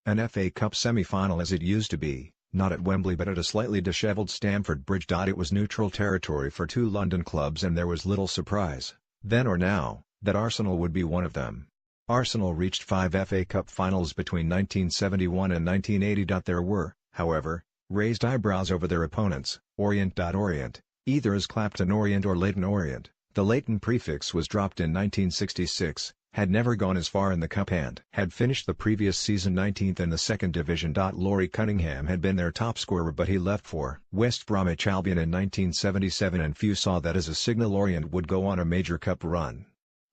An FA Cup semi-final as it used to be, not at Wembley but at a slightly dishevelled Stamford Bridge. It was neutral territory for two London clubs and there was little surprise, then or now, that Arsenal would be one of them. Arsenal reached 5 FA Cup finals between 1971 and 1980. There were, however, raised eyebrows over their opponents, Orient, either as Clapton Orient or Leyton Orient. The Leyton prefix was dropped in 1966, had never gone as far in the cup and had finished the previous season 19th in the second division. Laurie Cunningham had been their top scorer but he left for West Bromwich Albion in 1977 and few saw that as a signal Orient would go on a major cup run.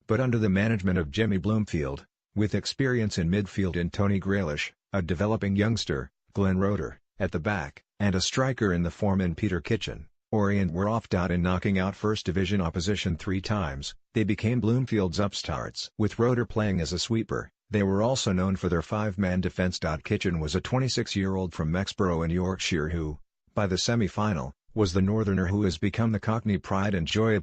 But under the management of Jimmy Bloomfield, with experience in midfield in Tony Grealish, a developing youngster, Glenn Roeder, at the back, and a striker in the form in Peter Kitchen, Orient were oft out in knocking out first division opposition 3 times. They became Bloomfield's upstarts. With Roeder playing as a sweeper, they were also known for their 5-man defence. Kitchen was a 26-year-old from Mexborough in Yorkshire who, by the semi-final, was the northerner who has become the Cockney pride and joy.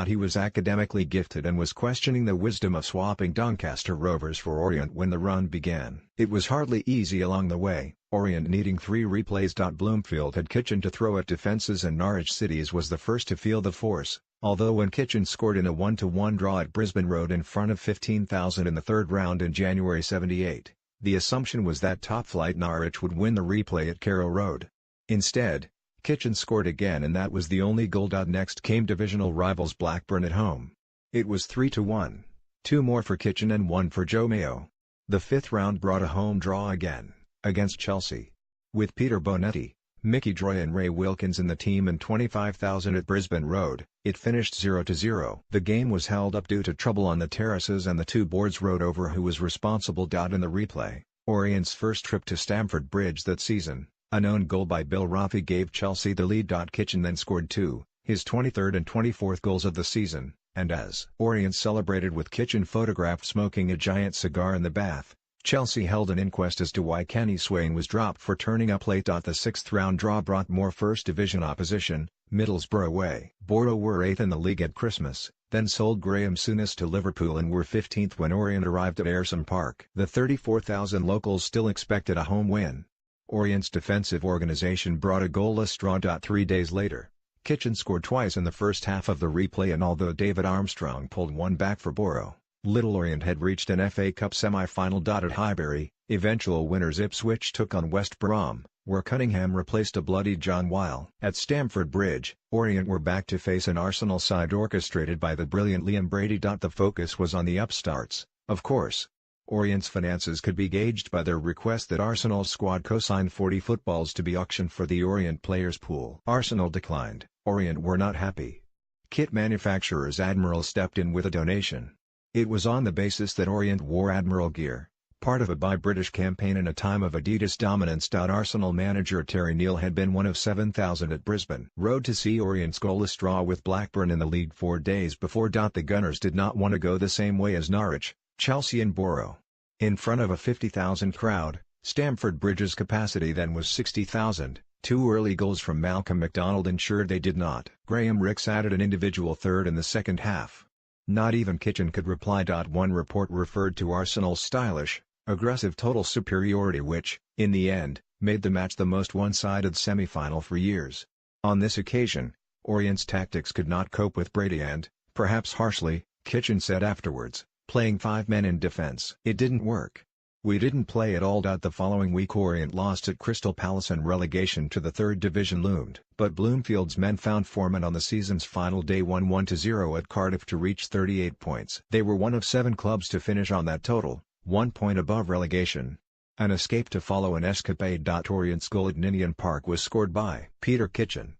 He was academically gifted and was questioning the wisdom of swapping Doncaster Rovers for Orient when the run began. It was hardly easy along the way, Orient needing 3 replays. Bloomfield had Kitchen to throw at defences and Norwich City's was the first to feel the force, although when Kitchen scored in a 1-1 draw at Brisbane Road in front of 15,000 in the third round in January '78, the assumption was that top-flight Norwich would win the replay at Carrow Road. Instead, Kitchen scored again and that was the only goal. Next came divisional rivals Blackburn at home. It was 3-1, 2 more for Kitchen and 1 for Joe Mayo. The 5th round brought a home draw again, against Chelsea. With Peter Bonetti, Mickey Droy and Ray Wilkins in the team and 25,000 at Brisbane Road, it finished 0-0. The game was held up due to trouble on the terraces and the 2 boards rode over who was responsible. In the replay, Orient's first trip to Stamford Bridge that season, an own goal by Bill Roffey gave Chelsea the lead. Kitchen then scored 2, his 23rd and 24th goals of the season, and as Orient celebrated with Kitchen photographed smoking a giant cigar in the bath, Chelsea held an inquest as to why Kenny Swain was dropped for turning up late. The 6th round draw brought more first division opposition, Middlesbrough away. Borough were 8th in the league at Christmas, then sold Graham Souness to Liverpool and were 15th when Orient arrived at Ayresome Park. The 34,000 locals still expected a home win. Orient's defensive organisation brought a goalless draw. 3 days later, Kitchen scored twice in the first half of the replay and although David Armstrong pulled one back for Borough, Little Orient had reached an FA Cup semi-final. At Highbury, eventual winners Ipswich took on West Brom, where Cunningham replaced a bloody John Weil. At Stamford Bridge, Orient were back to face an Arsenal side orchestrated by the brilliant Liam Brady. The focus was on the upstarts, of course. Orient's finances could be gauged by their request that Arsenal's squad co-sign 40 footballs to be auctioned for the Orient players' pool. Arsenal declined, Orient were not happy. Kit manufacturers Admiral stepped in with a donation. It was on the basis that Orient wore Admiral gear, part of a Buy British campaign in a time of Adidas dominance. Arsenal manager Terry Neal had been one of 7,000 at Brisbane Road to see Orient's goalless draw with Blackburn in the league 4 days before. The Gunners did not want to go the same way as Norwich, Chelsea and Borough. In front of a 50,000 crowd, Stamford Bridge's capacity then was 60,000. 2 early goals from Malcolm MacDonald ensured they did not. Graham Rix added an individual third in the second half. Not even Kitchen could reply. One report referred to Arsenal's stylish, aggressive total superiority which, in the end, made the match the most one-sided semi-final for years. On this occasion, Orient's tactics could not cope with Brady and, perhaps harshly, Kitchen said afterwards, playing 5 men in defence. It didn't work. We didn't play at all. The following week Orient lost at Crystal Palace and relegation to the 3rd division loomed. But Bloomfield's men found form and on the season's final day won 1-0 at Cardiff to reach 38 points. They were one of 7 clubs to finish on that total, 1 point above relegation. An escape to follow an escapade. Orient's goal at Ninian Park was scored by Peter Kitchen.